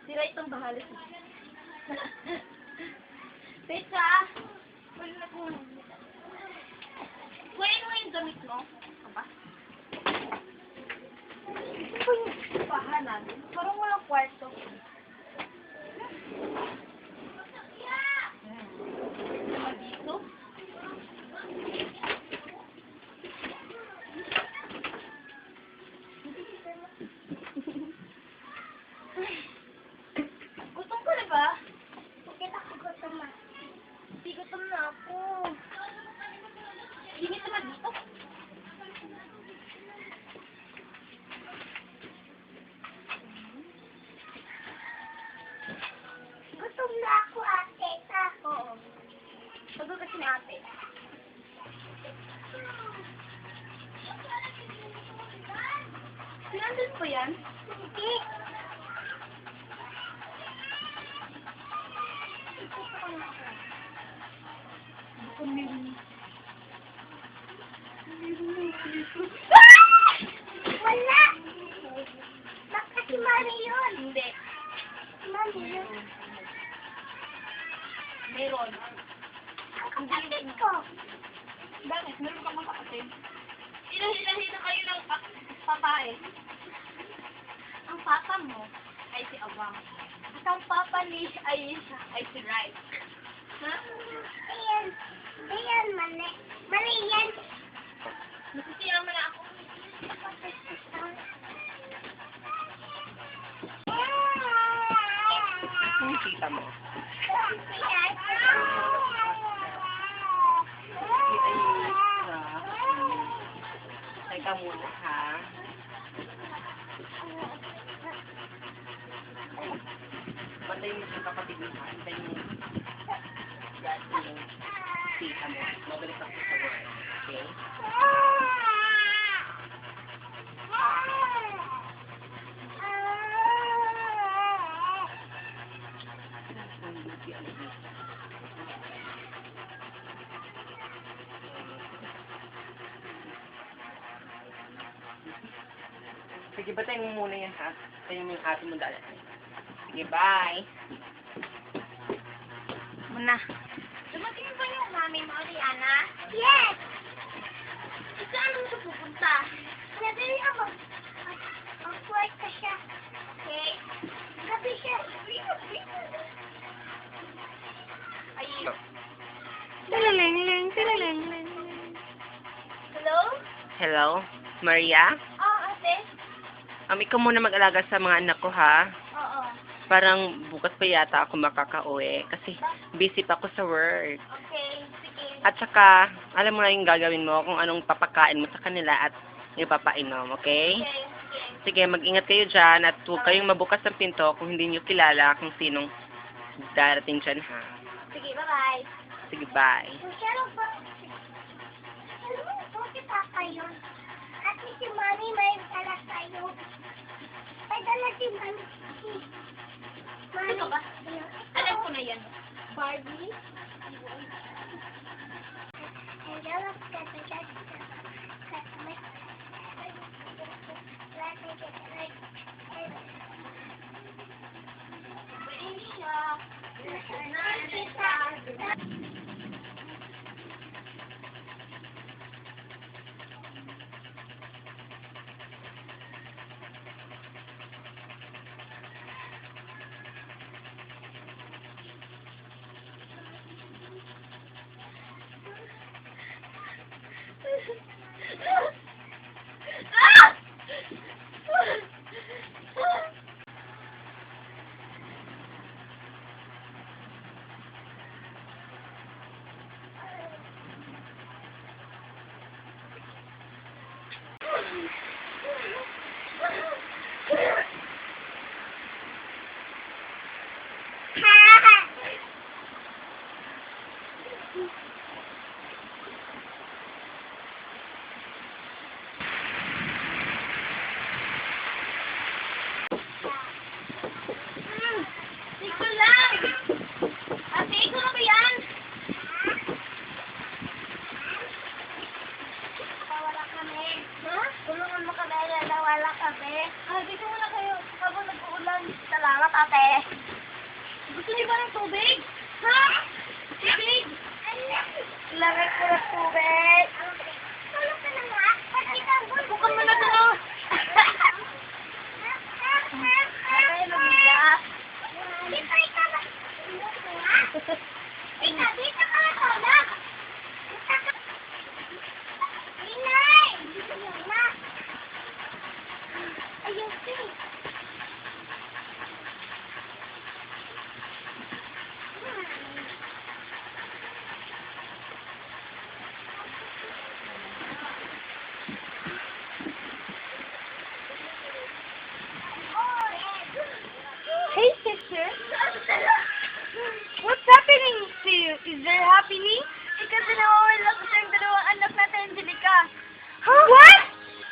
Sira itong bahalas. Teka! Wala na po. Kunin mo yung gamit mo. Aba? Ito po yung bahalan. Parang walang kwarto. Dito? Gutom ka na ba? Bakit ako gutom na? Hindi gutom na ako. Hindi naman dito. Gutom na ako, ate. Oo. Pagod kasi ni ate. Sinandun po yan? Hindi. Wala! Baka si Mami yun. Hindi. Mami yun. Meron. Ang kapatid ko. Bakit? Meron ka mga kapatid? Hila-hila kayo ng papae. Ang papa mo ay si Awang. At ang papa ni Aisha ay si Rai. Ha? Ayan. Ayan, mali. Mali yan. Nasisira mo na ako. Yung tita mo. Kita yung teka muna, ha? Bantay mo yung kapatid mo, ha? Bantay mo yung tita mo. Mabilis ako sa work, okay? Sige, batay mo muna yan, ha? Tayo mo yung ate mo dala. Sige, bye! Muna. Dumating ba yung mami mo, Rihanna? Yes! Saan mo ito pupunta? Nabili ako. Ang kwarta siya. Okay. Gabi siya. Ay, Tililing-ling, tililing-ling. hello? Hello? Maria? Ate? Ikaw muna mag-alaga sa mga anak ko, ha? Oo. Parang bukas pa yata ako makaka-uwi kasi busy pa ako sa work. Okay, sige. At saka, alam mo na yung gagawin mo kung anong papakain mo sa kanila at ipapainom, okay? Okay, sige. Sige, mag-ingat kayo dyan at huwag kayong mabukas ng pinto kung hindi nyo kilala kung sinong darating dyan, ha? Sige, bye-bye. Sige, bye. Pero ba? Ano po si Papa yun? At si Mami may dala sa'yo. May dala si Mami. Mami. Ano ba? Alam ko na yan. Barbie? Ang dala ka sa Ikaw lang! Ate, ikaw na ba yan? Wala kami. Ha? Tulungan mo kami, wala kami. Dito muna kayo. Tapos nag-uulan. Salamat, ate. Gusto niyo ba ng tubig? Ha? Tubig? Lamig ko ng tubig. Tulog ka na nga. Bukan mo na to. Ay, lumigas. Dito ka ba? Dito ka na tulog. Inay! Ayun siya. Hey, sister. What's happening to you? Is there happening? Kasi nawawala ko sa dalawang anak natin, Angelica. Huh? What?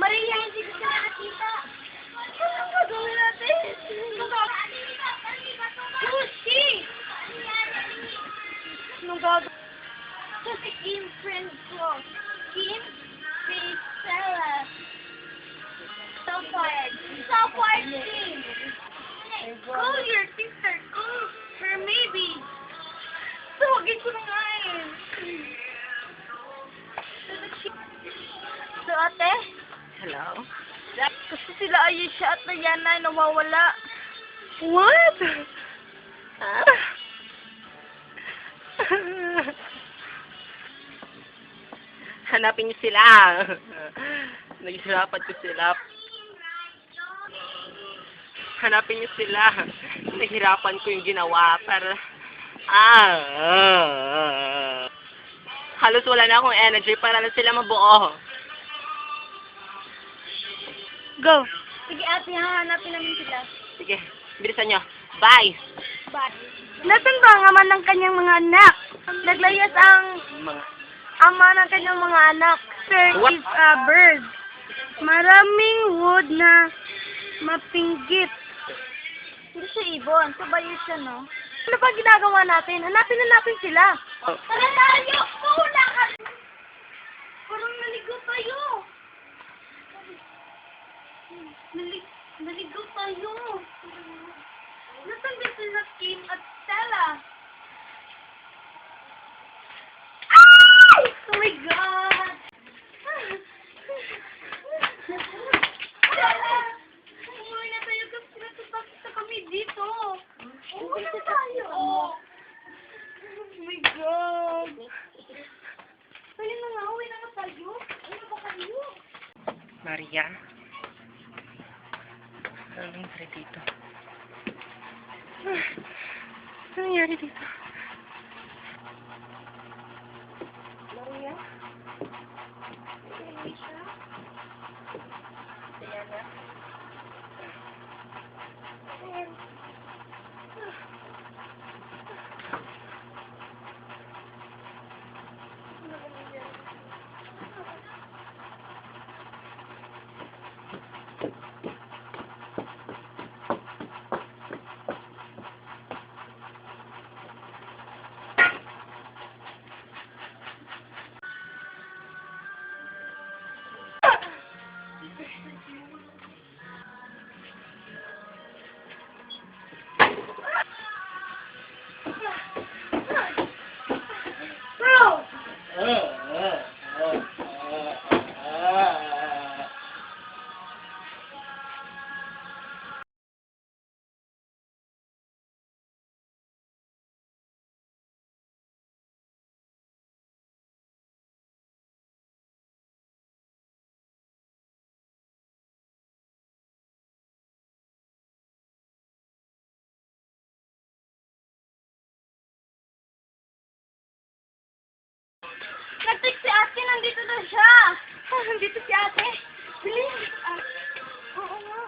Maria, hindi ko sila nakita. Anong gagawin natin? Who's she? Anong gagawin? Kasi Kim, friend ko. Kim? Si Sarah. Sapphire. Sapphire Kim. Call your sister. Call her maybe. Tawagin ko na nga eh. So, ate? Hello? Kasi sila Ayesha at Diana ay nawawala. What? Ah. Hanapin niyo sila. Naghihirapan ko sila. Hanapin niyo sila. Naghirapan ko yung ginawa para... Halos wala na akong energy para na sila mabuo. Go. Sige, ate, hahanapin namin sila. Sige, bilisan niyo. Bye! Bye. Nasaan ba ang ama ng kanyang mga anak? Naglayas ang Mga... ama ng kanyang mga anak. Sir What? is a bird. Maraming wood na mapinggit. Hindi siya ibon. Kabayo siya, no? Ano ba ginagawa natin? Hanapin na natin sila. Oh. Tara tayo! Mahula ka! Parang naligo tayo. Naligo tayo. Nasaan ba sila Kim at Stella? Ay! Oh my God! Umuwi na tayo kasi natutapos na kami dito. Umuwi na tayo. Oh my God! Pwede na nga, uwi na nga tayo. Ano ba kayo? Maria? Anong nangyari dito? Anong nangyari dito? Maria? Nag-text si ate, nandito na siya. Nandito si ate. Bilis. Oo nga.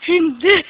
Hindi.